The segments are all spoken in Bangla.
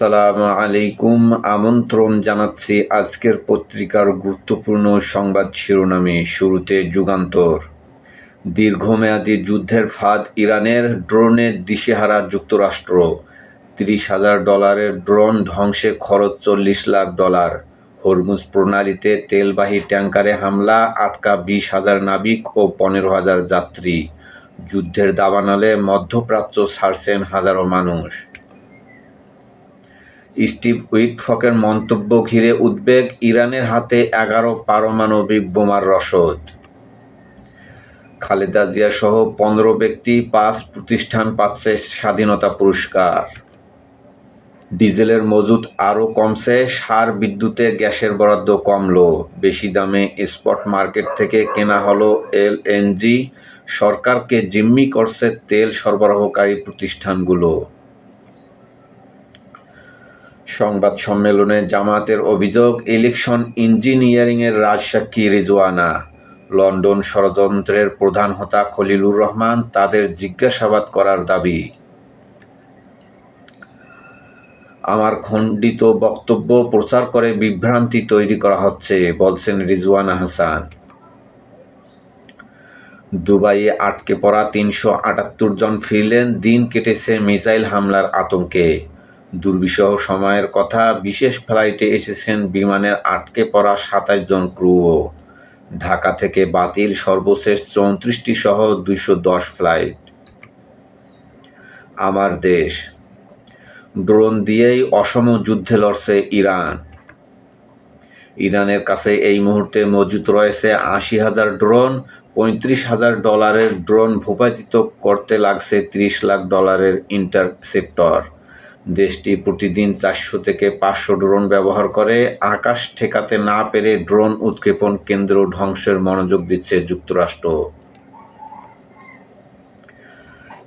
আসসালামু আলাইকুম। আমন্ত্রণ জানাচ্ছি আজকের পত্রিকার গুরুত্বপূর্ণ সংবাদ শিরোনামে। শুরুতে যুগান্তর। দীর্ঘমেয়াদী যুদ্ধের ফাঁদ ইরানের, ড্রোনে দিশেহারা যুক্তরাষ্ট্র। $30,000 ড্রোন ধ্বংসে খরচ $40 লাখ। হরমুজ প্রণালীতে তেলবাহী ট্যাঙ্কারে হামলা, আটকা 20,000 নাবিক ও 15,000 যাত্রী। যুদ্ধের দাবানলে মধ্যপ্রাচ্য ছাড়ছেন হাজারো মানুষ। স্টিভ উইটকফের মন্তব্য ঘিরে উদ্বেগ, ইরানের হাতে 11 পারমাণবিক বোমার রসদ। খালেদা জিয়া সহ 15 ব্যক্তি, 5 প্রতিষ্ঠান পাচ্ছে স্বাধীনতা পুরস্কার। ডিজেলের মজুত আরও কমছে, সার বিদ্যুতে গ্যাসের বরাদ্দ কমল। বেশি দামে স্পট মার্কেট থেকে কেনা হলো এলএনজি। সরকারকে জিম্মি করছে তেল সরবরাহকারী প্রতিষ্ঠানগুলো। সংবাদ সম্মেলনে জামায়াতের অভিযোগ, ইলেকশন ইঞ্জিনিয়ারিংয়ের রাজসাক্ষী রিজওয়ানা। লন্ডন ষড়যন্ত্রের প্রধান হোতা খলিলুর রহমান, তাদের জিজ্ঞাসাবাদ করার দাবি। আমার খণ্ডিত বক্তব্য প্রচার করে বিভ্রান্তি তৈরি করা হচ্ছে, বলছেন রিজওয়ানা হাসান। দুবাইয়ে আটকে পড়া 378 জন ফিরলেন, দিন কেটেছে মিসাইল হামলার আতঙ্কে। দুর্বিষহ সময়ের কথা, বিশেষ ফ্লাইটে এসেছেন বিমানের আটকে পড়া 27 জন ক্রুও। ঢাকা থেকে বাতিল সর্বশেষ 34টি সহ 210 ফ্লাইট। আমার দেশ। ড্রোন দিয়েই অসম যুদ্ধে লড়ছে ইরান। ইরানের কাছে এই মুহূর্তে মজুত রয়েছে 80,000 ড্রোন। $35,000 ড্রোন ভূপাতিত করতে লাগছে $30 লাখ ইন্টারসেপ্টর। দেশটি প্রতিদিন 400 থেকে 500 ড্রোন ব্যবহার করে। আকাশ ঠেকাতে না পেরে ড্রোন উৎক্ষেপণ কেন্দ্র ধ্বংসের মনোযোগ দিচ্ছে যুক্তরাষ্ট্র।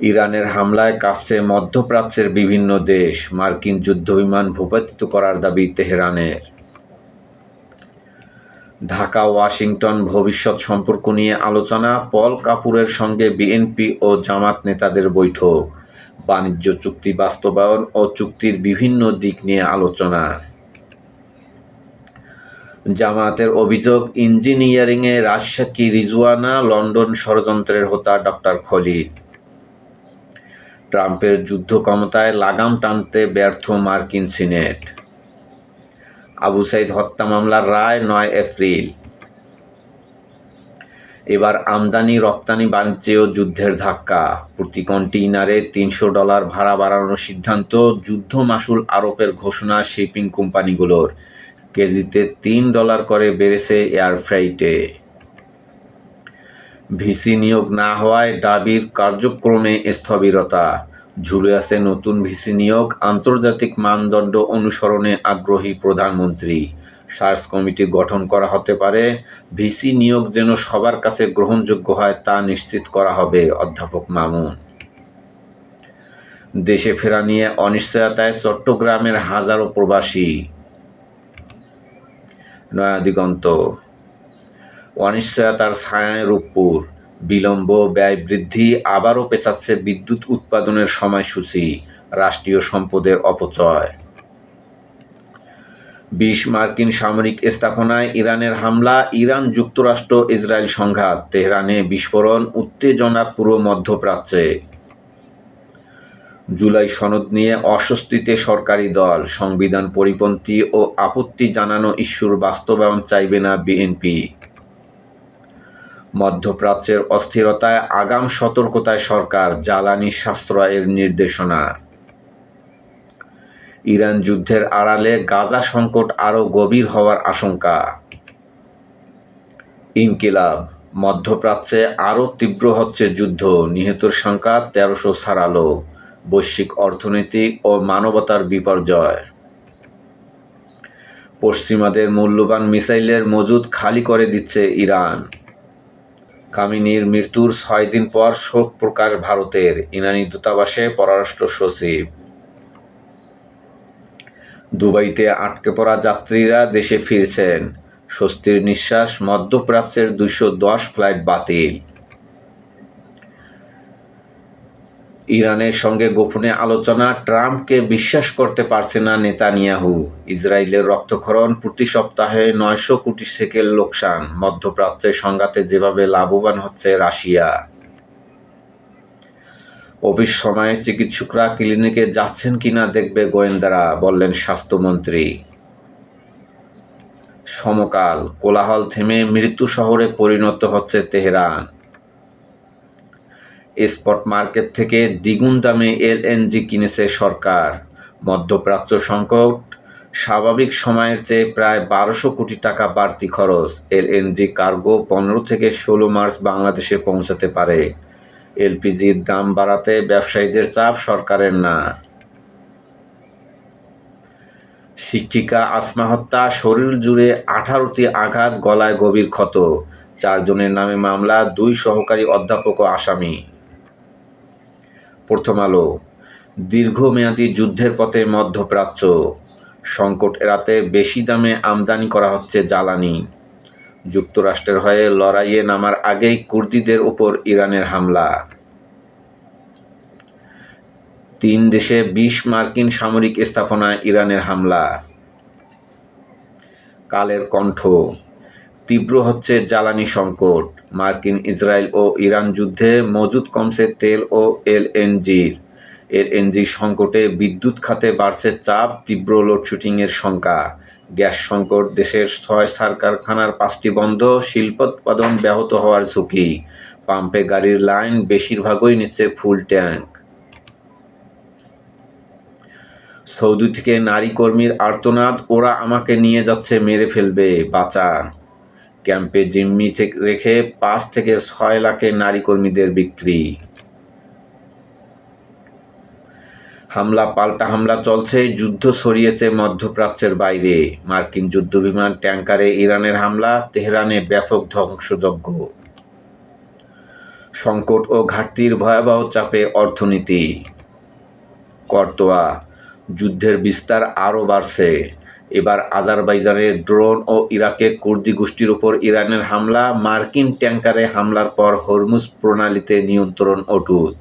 ইরানের হামলায় কাঁপছে মধ্যপ্রাচ্যের বিভিন্ন দেশ। মার্কিন যুদ্ধবিমান ভূপাতিত করার দাবি তেহরানের। ঢাকা ওয়াশিংটন ভবিষ্যৎ সম্পর্ক নিয়ে আলোচনা, পল কাপুরের সঙ্গে বিএনপি ও জামাত নেতাদের বৈঠক। বাণিজ্য চুক্তি বাস্তবায়ন ও চুক্তির বিভিন্ন দিক নিয়ে আলোচনা। জামায়াতের অভিযোগ, ইঞ্জিনিয়ারিংয়ে রাজসাক্ষী রিজওয়ানা, লন্ডন ষড়যন্ত্রের হোতা ডক্টর খলিল। ট্রাম্পের যুদ্ধ ক্ষমতায় লাগাম টানতে ব্যর্থ মার্কিন সিনেট। আবু সাইদ হত্যা মামলার রায় 9 এপ্রিল। এবার আমদানি রপ্তানি বাণিজ্যেও যুদ্ধের ধাক্কা। প্রতি কন্টেইনারে $300 ভাড়া বাড়ানোর সিদ্ধান্ত। যুদ্ধ মাশুল আরোপের ঘোষণা শিপিং কোম্পানিগুলোর। কেজিতে $3 করে বেড়েছে এয়ার ফ্রাইটে। ভিসি নিয়োগ না হওয়ায় ডাবির কার্যক্রমে স্থবিরতা। ঝুলে আছে নতুন ভিসি নিয়োগ। আন্তর্জাতিক মানদণ্ড অনুসরণে আগ্রহী প্রধানমন্ত্রী। সার্চ কমিটি গঠন করা হতে পারে। ভিসি নিয়োগ যেন সবার কাছে গ্রহণযোগ্য হয় তা নিশ্চিত করা হবে, অধ্যাপক মামুন। দেশে ফেরা নিয়ে অনিশ্চয়তায় চট্টগ্রামের হাজারো প্রবাসী। নয়াদিগন্ত। অনিশ্চয়তার ছায়ায় রূপপুর। বিলম্ব, ব্যয় বৃদ্ধি, আবারও পেছাচ্ছে বিদ্যুৎ উৎপাদনের সময়সূচি। রাষ্ট্রীয় সম্পদের অপচয়। 20 মার্কিন সামরিক স্থাপনায় ইরানের হামলা। ইরান যুক্তরাষ্ট্র ইসরায়েল সংঘাত। তেহরানে বিস্ফোরণ, উত্তেজনা পুরো মধ্যপ্রাচ্যে। জুলাই সনদ নিয়ে অস্বস্তিতে সরকারি দল। সংবিধান পরিপন্থী ও আপত্তি জানানো ইস্যুর বাস্তবায়ন চাইবে না বিএনপি। মধ্যপ্রাচ্যের অস্থিরতায় আগাম সতর্কতায় সরকার। জ্বালানি সাশ্রয়ের নির্দেশনা। ইরান যুদ্ধের আড়ালে গাজা সংকট আরও গভীর হওয়ার আশঙ্কা। ইনকিলাব। মধ্যপ্রাচ্যে আরও তীব্র হচ্ছে যুদ্ধ। নিহতের সংখ্যা 1300 ছাড়ালো। বৈশ্বিক অর্থনৈতিক ও মানবতার বিপর্যয়। পশ্চিমাদের মূল্যবান মিসাইলের মজুদ খালি করে দিচ্ছে ইরান। খামেনির মৃত্যুর 6 দিন পর শোক প্রকাশ ভারতের। ইরানি দূতাবাসে পররাষ্ট্র সচিব। দুবাইতে আটকে পড়া যাত্রীরা দেশে ফিরছেন। স্বস্তির নিঃশ্বাস। মধ্যপ্রাচ্যের 210 ফ্লাইট বাতিল। ইরানের সঙ্গে গোপনে আলোচনা, ট্রাম্পকে বিশ্বাস করতে পারছে না নেতানিয়াহু। ইসরায়েলের রক্তক্ষরণ, প্রতি সপ্তাহে 900 কোটি শেকেল লোকসান। মধ্যপ্রাচ্যের সংঘাতে যেভাবে লাভবান হচ্ছে রাশিয়া। অফিস সময়ে চিকিৎসকরা ক্লিনিকে যাচ্ছেন কিনা দেখবে গোয়েন্দারা, বললেন স্বাস্থ্যমন্ত্রী। সমকাল, কোলাহল থেমে মৃত্যু শহরে পরিণত হচ্ছে তেহরান। স্পট মার্কেট থেকে দ্বিগুণ দামে এলএনজি কিনেছে সরকার। মধ্যপ্রাচ্য সংকট, স্বাভাবিক সময়ের চেয়ে প্রায় 1200 কোটি টাকা বাড়তি খরচ। এলএনজি কার্গো 15 থেকে 16 মার্চ বাংলাদেশে পৌঁছাতে পারে। এলপিজির দাম বাড়াতে ব্যবসায়ীদের চাপ, সরকারের না। শিক্ষিকা আসমা হত্যা, শরীর জুড়ে 18টি আঘাত, গলায় গভীর ক্ষত। 4 জনের নামে মামলা, 2 সহকারী অধ্যাপকও আসামি। প্রথম আলো, দীর্ঘমেয়াদী যুদ্ধের পথে মধ্যপ্রাচ্য। সংকট এড়াতে বেশি দামে আমদানি করা হচ্ছে জ্বালানি। যুক্তরাষ্ট্রের হয়ে লড়াইয়ে নামার আগেই কুর্দিদের উপর ইরানের হামলা। 3 দেশে 20 মার্কিন সামরিক স্থাপনায় ইরানের হামলা। কালের কণ্ঠ, তীব্র হচ্ছে জ্বালানি সংকট। মার্কিন, ইসরায়েল ও ইরান যুদ্ধে মজুদ কমছে তেল ও এলএনজির। এলএনজি সংকটে বিদ্যুৎ খাতে বাড়ছে চাপ, তীব্র লোডশেডিংয়ের শঙ্কা। গ্যাস সংকট, দেশের 6 সার কারখানার 5টি বন্ধ, শিল্পোৎপাদন ব্যাহত হওয়ার ঝুঁকি। পাম্পে গাড়ির লাইন, বেশিরভাগই নিচ্ছে ফুল ট্যাঙ্ক। সৌদি থেকে নারী কর্মীর আর্তনাদ, ওরা আমাকে নিয়ে যাচ্ছে, মেরে ফেলবে, বাঁচান। ক্যাম্পে জিম্মি রেখে 5 থেকে 6 লাখে নারী কর্মীদের বিক্রি। হামলা পাল্টা হামলা চলছে, যুদ্ধ ছড়িয়েছে মধ্যপ্রাচ্যের বাইরে। মার্কিন যুদ্ধবিমান ট্যাঙ্কারে ইরানের হামলা, তেহরানে ব্যাপক ধ্বংসযজ্ঞ। সংকট ও ঘাটতির ভয়াবহ চাপে অর্থনীতি। কর্তোয়া, যুদ্ধের বিস্তার আরও বাড়ছে। এবার আজারবাইজানের ড্রোন ও ইরাকের কুর্দি গোষ্ঠীর উপর ইরানের হামলা। মার্কিন ট্যাঙ্কারে হামলার পর হরমুজ প্রণালীতে নিয়ন্ত্রণ অটুট।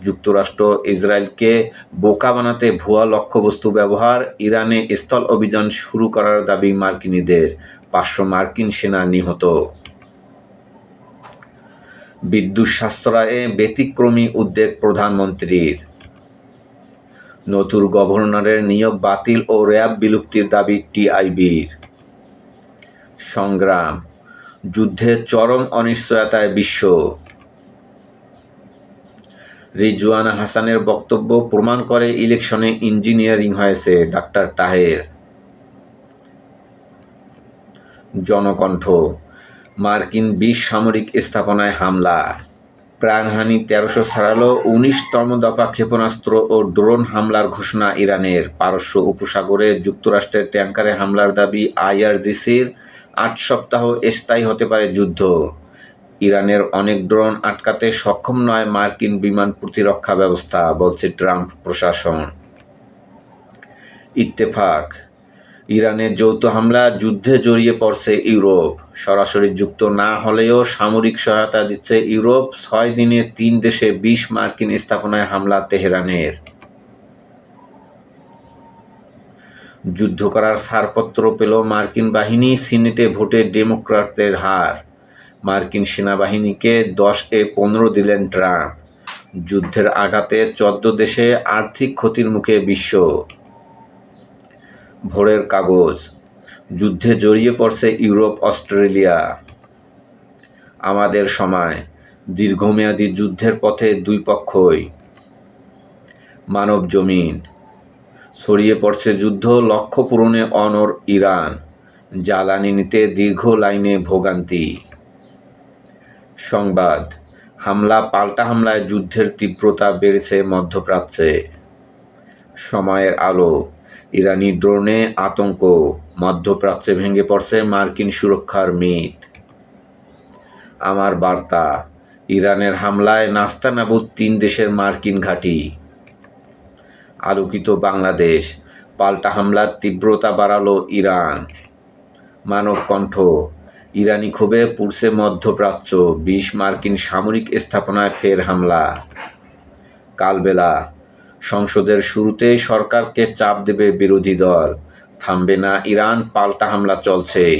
যুক্তরাষ্ট্র ইসরায়েলকে বোকা বানাতে ভুয়া লক্ষ্যবস্তু ব্যবহার। ইরানে স্থল অভিযান শুরু করার দাবি মার্কিনীদের। 500 মার্কিন সেনা নিহত। বিদ্যুৎ সাশ্রয়ে ব্যতিক্রমী উদ্যোগ প্রধানমন্ত্রীর। নতুন গভর্নরের নিয়োগ বাতিল ও র্যাব বিলুপ্তির দাবি টিআইবির। সংগ্রাম, যুদ্ধে চরম অনিশ্চয়তায় বিশ্ব। রিজওয়ানা হাসানের বক্তব্য প্রমাণ করে ইলেকশনে ইঞ্জিনিয়ারিং হয়েছে, ডাক্তার তাহের। জনকণ্ঠ, মার্কিন 20 সামরিক স্থাপনায় হামলা, প্রাণহানি 1300 ছাড়ালো। 19তম দফা ক্ষেপণাস্ত্র ও ড্রোন হামলার ঘোষণা ইরানের। পারস্য উপসাগরে যুক্তরাষ্ট্রের ট্যাঙ্কারে হামলার দাবি আইআরজিসির। 8 সপ্তাহ স্থায়ী হতে পারে যুদ্ধ। ইরানের অনেক ড্রোন আটকাতে সক্ষম নয় মার্কিন বিমান প্রতিরক্ষা ব্যবস্থা, বলছে ট্রাম্প প্রশাসন। ইত্তেফাক, ইরানের যৌথ হামলা, যুদ্ধে জড়িয়ে পড়ছে ইউরোপ। সরাসরি যুক্ত না হলেও সামরিক সহায়তা দিচ্ছে ইউরোপ। 6 দিনে 3 দেশে 20 মার্কিন স্থাপনায় হামলা তেহরানের। যুদ্ধ করার ছাড়পত্র পেল মার্কিন বাহিনী, সিনেটে ভোটে ডেমোক্র্যাটদের হার। মার্কিন সেনাবাহিনীকে 10-এ 15 দিলেন ট্রাম্প। যুদ্ধের আঘাতে 14 দেশে আর্থিক ক্ষতির মুখে বিশ্ব। ভোরের কাগজ, যুদ্ধে জড়িয়ে পড়ছে ইউরোপ, অস্ট্রেলিয়া। আমাদের সময়, দীর্ঘমেয়াদী যুদ্ধের পথে দুই পক্ষই। মানব জমিন, ছড়িয়ে পড়ছে যুদ্ধ, লক্ষ্য পূরণে অনড় ইরান। জ্বালানি নিতে দীর্ঘ লাইনে ভোগান্তি। সংবাদ, হামলা পাল্টা হামলায় যুদ্ধের তীব্রতা বেড়েছে মধ্যপ্রাচ্যে। সময়ের আলো, ইরানি ড্রোনে আতঙ্ক, মধ্যপ্রাচ্যে ভেঙে পড়ছে মার্কিন সুরক্ষার মিথ। আমার বার্তা, ইরানের হামলায় নাস্তানাবুদ 3 দেশের মার্কিন ঘাঁটি। আলোকিত বাংলাদেশ, পাল্টা হামলার তীব্রতা বাড়ালো ইরান। মানব কণ্ঠ, ইরানি ক্ষোভে পুড়ছে মধ্যপ্রাচ্য, 20 মার্কিন সামরিক স্থাপনায় ফের হামলা। কালবেলা। সংসদের শুরুতেই সরকারকে চাপ দেবে বিরোধী দল। থামবে না ইরান, পাল্টা হামলা চলছেই।